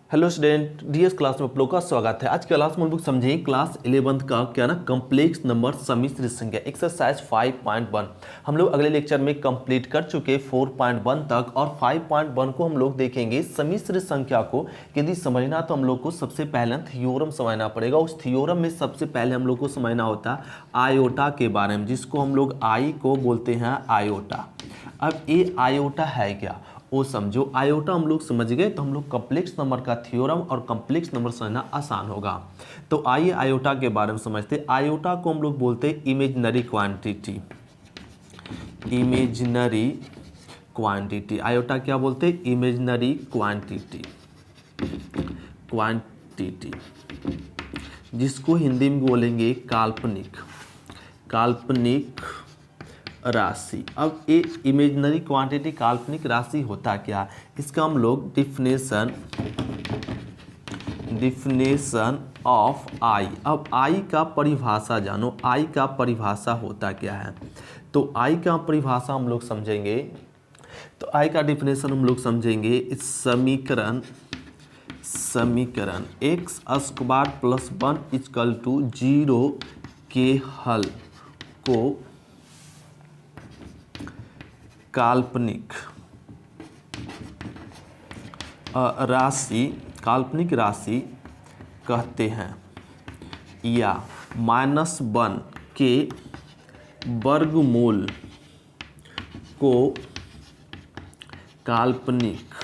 Hello student, DS class में आप लोग का स्वागत है। आज की क्लास में हम लोग समझेंगे क्लास 11th का क्या ना कम्प्लेक्स नंबर सम्मिश्र संख्या एक्सरसाइज 5.1 हम लोग अगले लेक्चर में कंप्लीट कर चुके 4.1 तक, और 5.1 को हम लोग देखेंगे। सम्मिश्र संख्या को यदि समझना तो हम लोग को सबसे पहले थ्योरम समझना पड़ेगा। उस थ्योरम में सबसे पहले हम लोग को समझना होता है आयोटा के बारे में, जिसको हम लोग आई को बोलते हैं आयोटा। अब ये आयोटा है क्या वो समझो। आयोटा हम लोग समझ गए तो हम लोग कम्प्लेक्स नंबर का थ्योरम और कम्प्लेक्स नंबर समझना आसान होगा। तो आइए आयोटा के बारे में समझते। आयोटा को हम लोग बोलते हैं imaginary quantity. Imaginary quantity iota क्या बोलते हैं? Imaginary quantity. क्वांटिटी जिसको हिंदी में बोलेंगे काल्पनिक। काल्पनिक राशि। अब ये इमेजिनरी क्वांटिटी काल्पनिक राशि होता क्या? इसका हम लोग डिफिनेशन ऑफ आई। अब आई का परिभाषा जानो। आई का परिभाषा होता क्या है? तो आई का परिभाषा हम लोग समझेंगे। तो आई का डिफिनेशन हम लोग समझेंगे। इस समीकरण x square plus 1 equal to 0 के हल को काल्पनिक राशि कहते हैं, या -1 के वर्गमूल को काल्पनिक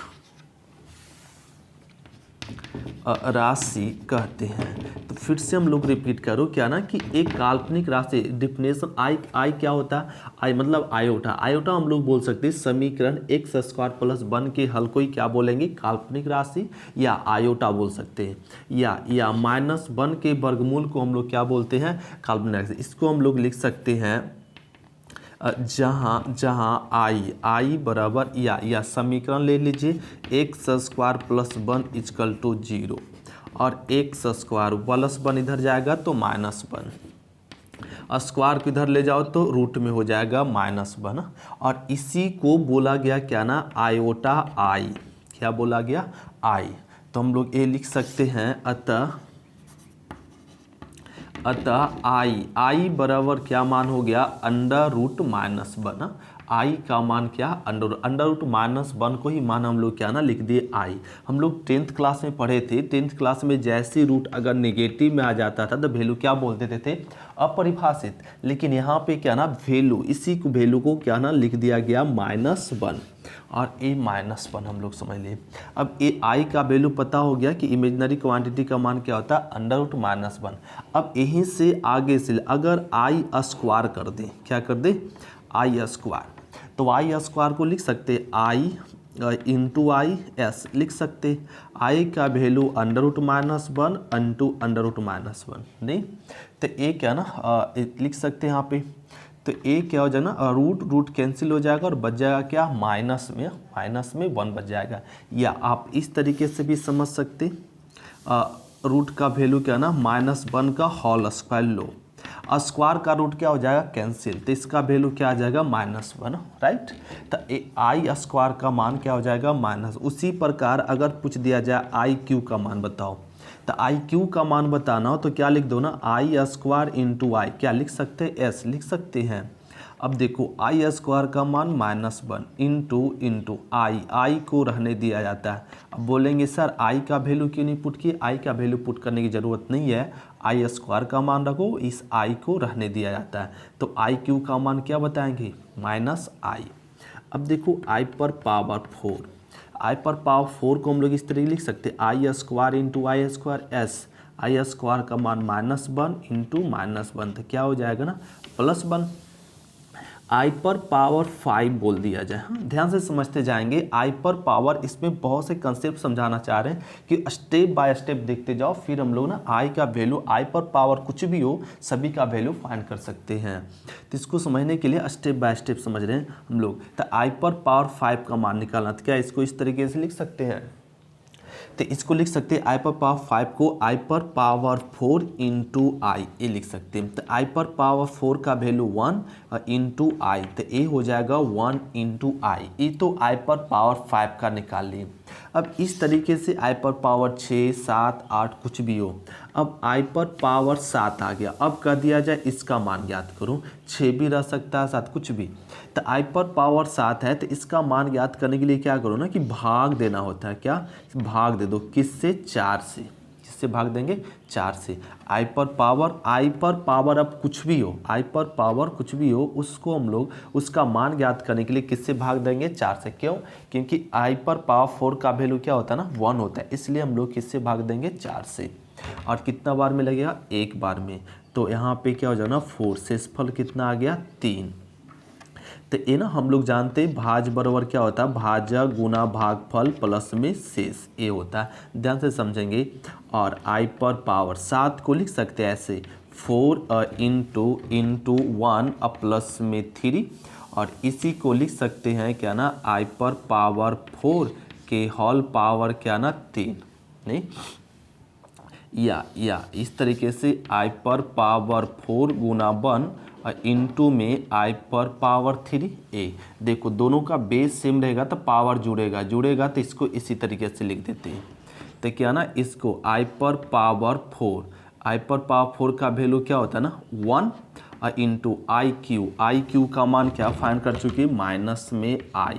राशि कहते हैं। तो फिर से हम लोग रिपीट करो क्या ना कि एक काल्पनिक राशि डिफिनेशन आई क्या होता है? आई मतलब आयोटा। आयोटा हम लोग बोल सकते हैं समीकरण एक्स स्क्वायर प्लस 1 के हल को ही क्या बोलेंगे? काल्पनिक राशि या आयोटा बोल सकते हैं। या -1 के वर्गमूल को हम लोग क्या बोलते हैं? काल्पनिक राशि। इसको हम लोग लिख सकते हैं जहाँ आई बराबर या समीकरण ले लीजिए x square plus 1 equal to 0, और एक्स स्क्वायर प्लस 1 इधर जाएगा तो -1, स्क्वायर को इधर ले जाओ तो रूट में हो जाएगा -1, और इसी को बोला गया क्या ना आयोटा आई। क्या बोला गया? आई। तो हम लोग ये लिख सकते हैं अतः आई बराबर क्या मान हो गया? √-1। आई का मान क्या? √-1 को ही मान हम लोग क्या ना लिख दिए आई। हम लोग 10th क्लास में पढ़े थे। 10th क्लास में जैसे रूट अगर नेगेटिव में आ जाता था तो वैल्यू क्या बोल देते थे? अपरिभाषित। लेकिन यहाँ पे क्या ना वैल्यू, इसी को वैल्यू को क्या ना लिख दिया गया -1, और ए -1 हम लोग समझ लिए। अब ए आई का वैल्यू पता हो गया कि इमेजिनरी क्वांटिटी का मान क्या होता है? √-1। अब यहीं से आगे से अगर आई स्क्वायर कर दे, क्या कर दे? आई स्क्वायर। तो आई स्क्वायर को लिख सकते आई इंटू आई एस लिख सकते। आई का वैल्यू √-1 इंटू √-1 नहीं तो ए क्या ना लिख सकते हैं यहाँ पे। तो ए क्या हो जाएगा ना रूट कैंसिल हो जाएगा और बच जाएगा क्या? माइनस में 1 बच जाएगा। या आप इस तरीके से भी समझ सकते रूट का वैल्यू क्या ना -1 का होल स्क्वायर लो, स्क्वायर का रूट क्या हो जाएगा? कैंसिल। तो इसका वैल्यू क्या आ जाएगा? -1, राइट। तो आई स्क्वायर का मान क्या हो जाएगा? माइनस। उसी प्रकार अगर पूछ दिया जाए आई क्यू का मान बताओ, तो आई क्यू का मान बताना हो तो क्या लिख दो ना आई स्क्वायर इंटू आई। क्या लिख सकते हैं? एस लिख सकते हैं। अब देखो आई स्क्वायर का मान -1 इंटू आई को रहने दिया जाता है। अब बोलेंगे सर आई का वैल्यू क्यों नहीं पुट किए? आई का वैल्यू पुट करने की ज़रूरत नहीं है। आई स्क्वायर का मान रखो, इस आई को रहने दिया जाता है। तो आई क्यू का मान क्या बताएंगे? -आई। अब देखो आई पर पावर 4, आई पर पावर 4 को हम लोग इस तरीके लिख सकते हैं आई स्क्वायर इंटू आई स्क्वायर एस। आई स्क्वायर का मान -1 इंटू -1 तो क्या हो जाएगा ना +1। आई पर पावर 5 बोल दिया जाए। हाँ, ध्यान से समझते जाएंगे। आई पर पावर, इसमें बहुत से कंसेप्ट समझाना चाह रहे हैं कि स्टेप बाय स्टेप देखते जाओ, फिर हम लोग ना आई का वैल्यू, आई पर पावर कुछ भी हो सभी का वैल्यू फाइंड कर सकते हैं। तो इसको समझने के लिए स्टेप बाय स्टेप समझ रहे हैं हम लोग। तो आई पर पावर 5 का मान निकालना, तो क्या इसको इस तरीके से लिख सकते हैं? तो इसको लिख सकते हैं आई पर पावर 5 को आई पर पावर 4 इंटू आई ये लिख सकते हैं। तो आई पर पावर 4 का वैल्यू 1 इंटू आई, तो ये हो जाएगा 1 इंटू आई। ये तो आई पर पावर 5 का निकाल लिए। अब इस तरीके से i पर पावर 6, 7, 8 कुछ भी हो, अब i पर पावर 7 आ गया। अब कह दिया जाए इसका मान ज्ञात करो, 6 भी रह सकता है, 7 कुछ भी। तो i पर पावर 7 है तो इसका मान ज्ञात करने के लिए क्या करो ना कि भाग देना होता है। क्या भाग दे दो, किससे? 4 से। किससे भाग देंगे? 4 से। i पर पावर अब कुछ भी हो, i पर पावर कुछ भी हो, उसको हम लोग उसका मान ज्ञात करने के लिए किससे भाग देंगे? 4 से। क्यों? क्योंकि i पर पावर 4 का वैल्यू क्या होता है ना? 1 होता है, इसलिए हम लोग किससे भाग देंगे? 4 से। और कितना बार में लगेगा? एक बार में। तो यहाँ पे क्या हो जाएगा? 4 शेषफल कितना आ गया? 3। तो ये ना हम लोग जानते हैं भाज बराबर क्या होता है? भाजक गुना भागफल प्लस में शेष, ये होता है। ध्यान से समझेंगे। और i पर पावर 7 को लिख सकते हैं ऐसे 4 इंटू 1 प्लस में 3, और इसी को लिख सकते हैं क्या ना? i पर पावर 4 के होल पावर क्या ना? 3। नहीं, या इस तरीके से i पर पावर 4 गुना 1 इंटू में i पर पावर 3 a। देखो दोनों का बेस सेम रहेगा तो पावर जुड़ेगा तो इसको इसी तरीके से लिख देते हैं। तो क्या ना, इसको i पर पावर 4 का वैल्यू क्या होता है ना? 1 इंटू आई क्यू का मान क्या फाइंड कर चुके? माइनस में i,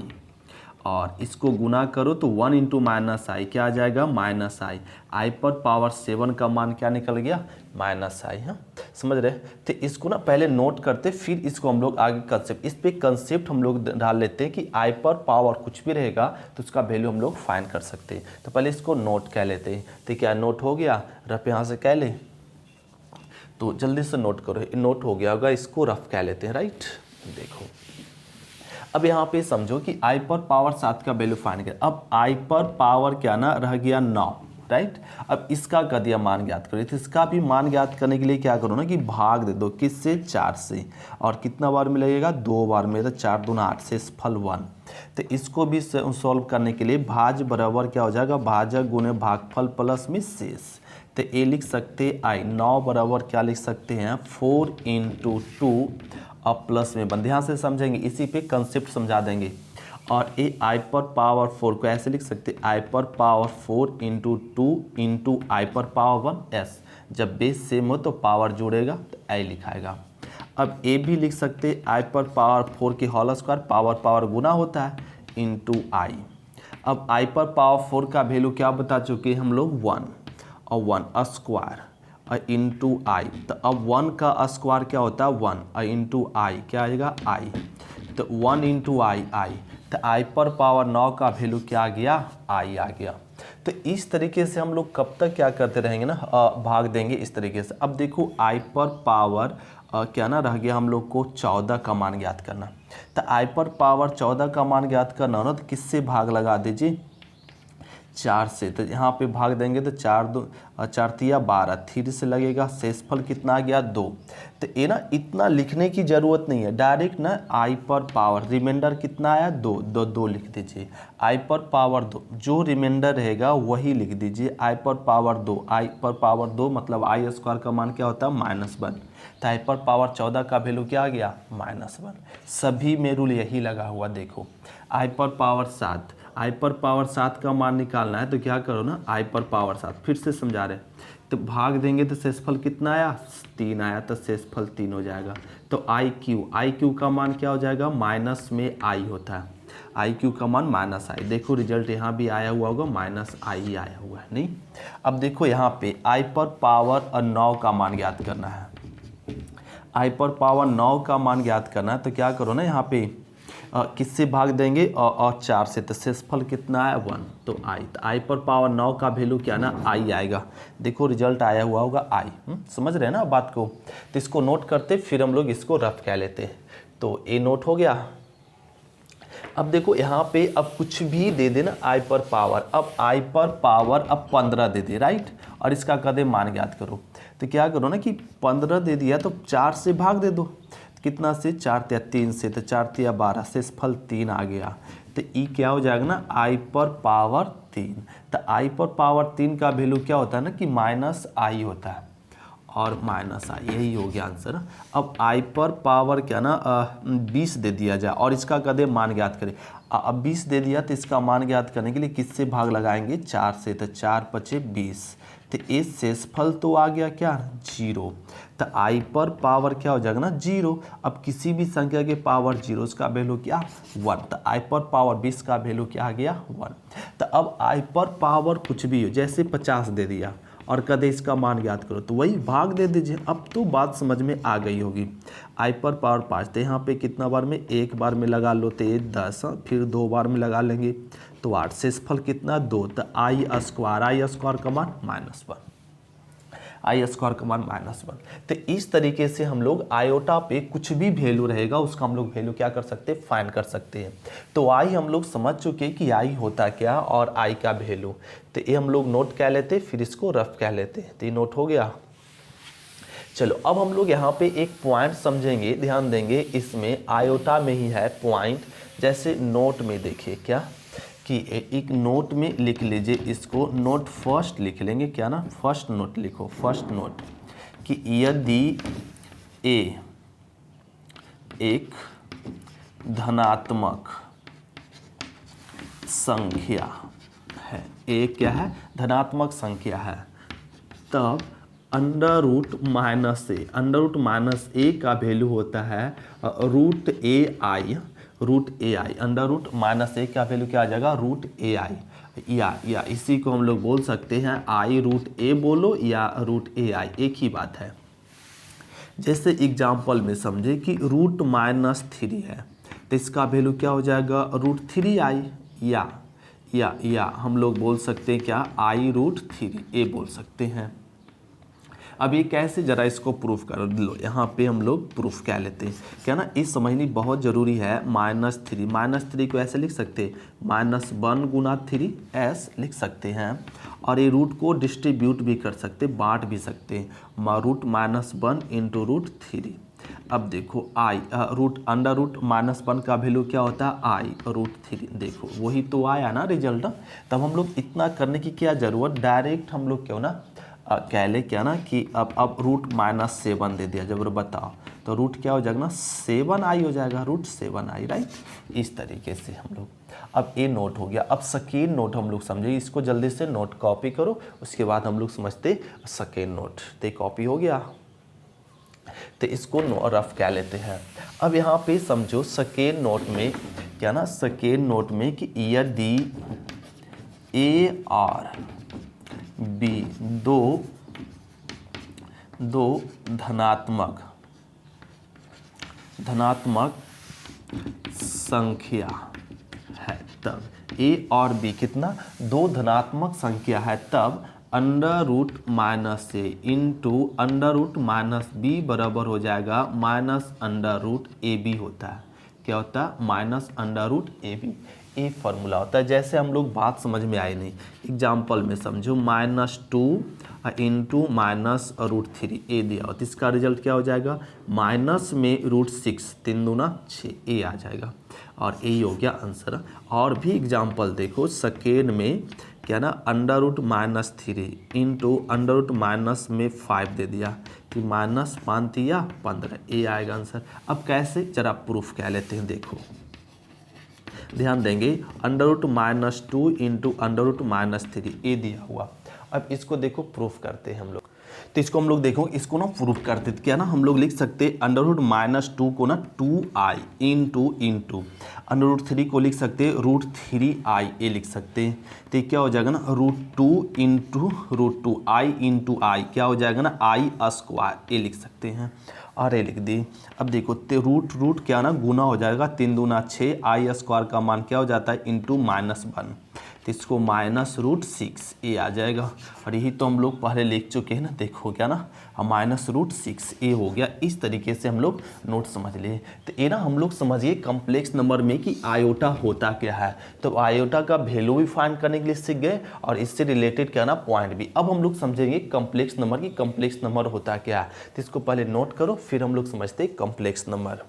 और इसको गुना करो तो 1 इंटू माइनस आई क्या आ जाएगा? Minus I. i पर पावर 7 का मान क्या निकल गया? माइनस आई। हाँ, समझ रहे? तो इसको ना पहले नोट करते, फिर इसको हम लोग आगे कंसेप्ट, इस पे कंसेप्ट हम लोग डाल लेते हैं कि i पर पावर कुछ भी रहेगा तो उसका वैल्यू हम लोग फाइंड कर सकते हैं। तो पहले इसको नोट कह लेते हैं। तो क्या नोट हो गया? रफ यहाँ से कह ले, तो जल्दी से नोट करो। नोट हो गया होगा, इसको रफ कह लेते हैं। राइट, देखो अब यहाँ पे समझो कि i पर पावर 7 का वैल्यू फाइंड कर। अब i पर पावर क्या ना रह गया? 9। राइट, अब इसका कर दिया मान ज्ञात करो, तो इसका भी मान ज्ञात करने के लिए क्या करो ना कि भाग दे दो, किससे? 4 से। और कितना बार में लगेगा? 2 बार में। तो 4 दूना 8 से फल 1। तो इसको भी सॉल्व करने के लिए भाज बराबर क्या हो जाएगा? भाजक गुने भागफल प्लस में शेष। तो ये लिख सकते i 9 बराबर क्या लिख सकते हैं? 4 इंटू 2 अब प्लस में 1। ध्यान से समझेंगे, इसी पे कंसेप्ट समझा देंगे। और ये i पर पावर 4 को ऐसे लिख सकते हैं, i पर पावर 4 इंटू 2 इंटू i पर पावर 1 s। जब बेस सेम हो तो पावर जुड़ेगा तो i लिखाएगा। अब ए भी लिख सकते हैं, i पर पावर 4 के होल स्क्वायर, पावर गुना होता है, इंटू i। अब i पर पावर 4 का वैल्यू क्या बता चुके हैं हम लोग? 1, और 1 स्क्वायर इंटू आई। तो अब 1 का स्क्वायर क्या होता है? 1 इंटू आई क्या आएगा? आई। तो 1 इंटू आई। तो आई पर पावर 9 का वैल्यू क्या आ गया? आई आ गया। तो इस तरीके से हम लोग कब तक क्या करते रहेंगे ना? भाग देंगे इस तरीके से। अब देखो आई पर पावर क्या ना रह गया हम लोग को? 14 का मान ज्ञात करना। तो आई पर पावर 14 का मान ज्ञात करना हो ना, तो किससे भाग लगा दीजिए? 4 से। तो यहाँ पे भाग देंगे तो 4 तिया 12, 3 से लगेगा। शेषफल कितना आ गया? 2। तो ये ना इतना लिखने की ज़रूरत नहीं है, डायरेक्ट ना i पर पावर रिमाइंडर कितना आया? 2 लिख दीजिए। i पर पावर 2 जो रिमाइंडर रहेगा वही लिख दीजिए। i पर पावर 2, i पर पावर 2 मतलब i स्क्वायर का मान क्या होता है? -1। तो i पर पावर 14 का वैल्यू क्या आ गया? -1। सभी में रूल यही लगा हुआ। देखो i पर पावर 7, i पर पावर 7 का मान निकालना है तो क्या करो ना? i पर पावर 7 फिर से समझा रहे, तो भाग देंगे तो शेषफल कितना आया? 3 आया, तो शेषफल 3 हो जाएगा। तो आई क्यू का मान क्या हो जाएगा? माइनस में i होता है। आई क्यू का मान -i। देखो रिजल्ट यहाँ भी आया हुआ होगा, -i आया हुआ है। नहीं, अब देखो यहाँ पे i पर पावर 9 का मान ज्ञात करना है। i पर पावर 9 का मान ज्ञात करना है तो क्या करो ना, यहाँ पे किससे भाग देंगे? और 4 से। तो शेषफल कितना है? 1। तो i। तो i पर पावर 9 का वैल्यू क्या ना? i आएगा। देखो रिजल्ट आया हुआ होगा i। समझ रहे हैं ना बात को? तो इसको नोट करते, फिर हम लोग इसको रफ कह लेते हैं। तो ये नोट हो गया। अब देखो यहाँ पे अब कुछ भी दे देना i पर पावर। अब i पर पावर अब 15 दे दे, राइट, और इसका कदे मान ज्ञात करो। तो क्या करो ना कि 15 दे दिया तो 4 से भाग दे दो। कितना से? 4 तिया 3 से। तो 4 तिया 12, शेषफल 3 आ गया। तो ई क्या हो जाएगा ना? i पर पावर 3। तो i पर पावर 3 का वैल्यू क्या होता है ना कि -i होता है, और -i, यही हो गया आंसर। अब i पर पावर क्या ना 20 दे दिया जाए और इसका कदे मान ज्ञात करें। अब 20 दे दिया तो इसका मान ज्ञात करने के लिए किससे भाग लगाएंगे, 4 से, तो 4 पचे 20, तो ये शेषफल तो आ गया क्या, 0। तो आई पर पावर क्या हो जाएगा ना, 0। अब किसी भी संख्या के पावर 0 उसका वैल्यू क्या, 1। तो आई पर पावर 20 का वैल्यू क्या आ गया, 1। तो अब आई पर पावर कुछ भी हो, जैसे 50 दे दिया और कदे इसका मान ज्ञात करो, तो वही भाग दे दीजिए। अब तो बात समझ में आ गई होगी। आई पर पावर 5, तो यहाँ पे कितना बार में, एक बार में लगा लो तो ये 10, फिर 2 बार में लगा लेंगे तो 8, शेषफल कितना, 2। तो आई स्क्वायर का मान -1, आई स्क्वायर का मान -1। तो इस तरीके से हम लोग आयोटा पे कुछ भी वैल्यू रहेगा उसका हम लोग वैल्यू क्या कर सकते हैं, फाइंड कर सकते हैं। तो आई हम लोग समझ चुके कि आई होता क्या और आई का वैल्यू। तो ये हम लोग नोट कह लेते, फिर इसको रफ कह लेते हैं। तो ये नोट हो गया। चलो अब हम लोग यहाँ पे एक पॉइंट समझेंगे, ध्यान देंगे, इसमें आयोटा में ही है पॉइंट। जैसे नोट में देखिए क्या कि एक नोट में लिख लीजिए, इसको नोट फर्स्ट लिख लेंगे, क्या ना, फर्स्ट नोट लिखो, फर्स्ट नोट कि यदि ए एक धनात्मक संख्या है, ए क्या है, धनात्मक संख्या है, तब अंडर रूट माइनस ए का वैल्यू होता है रूट ए आई, अंडर रूट माइनस ए का वैल्यू क्या आ जाएगा, रूट ए आई, या इसी को हम लोग बोल सकते हैं आई रूट ए बोलो या रूट ए आई, एक ही बात है। जैसे एग्जाम्पल में समझे कि रूट -3 है, तो इसका वैल्यू क्या हो जाएगा, रूट 3 आई, या हम लोग बोल सकते हैं क्या, आई रूट 3 ए बोल सकते हैं। अब ये कैसे, जरा इसको प्रूफ कर लो। यहाँ पे हम लोग प्रूफ क्या लेते हैं, क्या ना, इस समझनी बहुत ज़रूरी है। -3 को ऐसे लिख सकते हैं, -1 गुना 3 ऐस लिख सकते हैं। और ये रूट को डिस्ट्रीब्यूट भी कर सकते, बांट भी सकते हैं, रूट -1 इंटू रूट 3। अब देखो आई अंडर रूट -1 का वैल्यू क्या होता है, आई रूट 3। देखो वही तो आया ना रिजल्ट। तब हम लोग इतना करने की क्या ज़रूरत, डायरेक्ट हम लोग क्यों ना कह ले क्या ना कि अब रूट -7 दे दिया, जब बताओ तो रूट क्या हो जाएगा ना, 7 आई हो जाएगा, रूट 7 आई, राइट। इस तरीके से हम लोग, अब ए नोट हो गया। अब सेकेंड नोट हम लोग समझे, इसको जल्दी से नोट कॉपी करो, उसके बाद हम लोग समझते सेकेंड नोट। तो कॉपी हो गया, तो इसको रफ क्या लेते हैं। अब यहाँ पे समझो सेकेंड नोट में क्या ना, सेकेंड नोट में कि यदि ए और बी दो धनात्मक संख्या है, तब ए और बी कितना, 2 धनात्मक संख्या है, तब under root minus A into under root minus B बराबर हो जाएगा minus under root A B होता है। क्या होता है, minus under root A B. A formula होता है। जैसे हम लोग बात समझ में आई नहीं, एग्जाम्पल में समझो, -2 इंटू माइनस रूट 3 ए दिया हो, तो इसका रिजल्ट क्या हो जाएगा, माइनस में रूट 6, 3 दूना 6 ए आ जाएगा, और ए हो गया आंसर। और भी एग्जाम्पल देखो, सेकेंड में क्या ना, under root -3 into under root minus में 5 दे दिया, कि -5 या 15 ए आएगा आंसर। अब कैसे, जरा प्रूफ क्या लेते हैं, देखो ध्यान देंगे, under root -2 into under root -3 a दिया हुआ। अब इसको देखो प्रूफ करते हैं हम लोग। तो इसको हम लोग देखो, इसको ना प्रूफ करते थे क्या ना, हम लोग लिख सकते अंडर रूट -2 को ना 2i इंटू अंडर रूट 3 को लिख सकते रूट 3i ए लिख सकते हैं। तो क्या हो जाएगा ना, √2 इंटू √2 आई इंटू आई, क्या हो जाएगा ना, आई स्क्वायर ए लिख सकते हैं, और ए लिख दी। अब देखो रूट क्या ना, गुना हो जाएगा, 3 दूना 6, आई स्क्वायर का मान क्या हो जाता है, इंटू -1, तो इसको -√6 ए आ जाएगा। और यही तो हम लोग पहले लिख चुके हैं ना, देखो क्या ना, -√6 ए हो गया। इस तरीके से हम लोग नोट समझ लिए। तो ये ना हम लोग समझिए कम्प्लेक्स नंबर में कि आयोटा होता क्या है। तो आयोटा का वैल्यू भी फाइंड करने के लिए सीख गए, और इससे रिलेटेड क्या ना पॉइंट भी। अब हम लोग समझेंगे कम्प्लेक्स नंबर की कम्प्लेक्स नंबर होता क्या है। तो इसको पहले नोट करो, फिर हम लोग समझते हैं कम्प्लेक्स नंबर।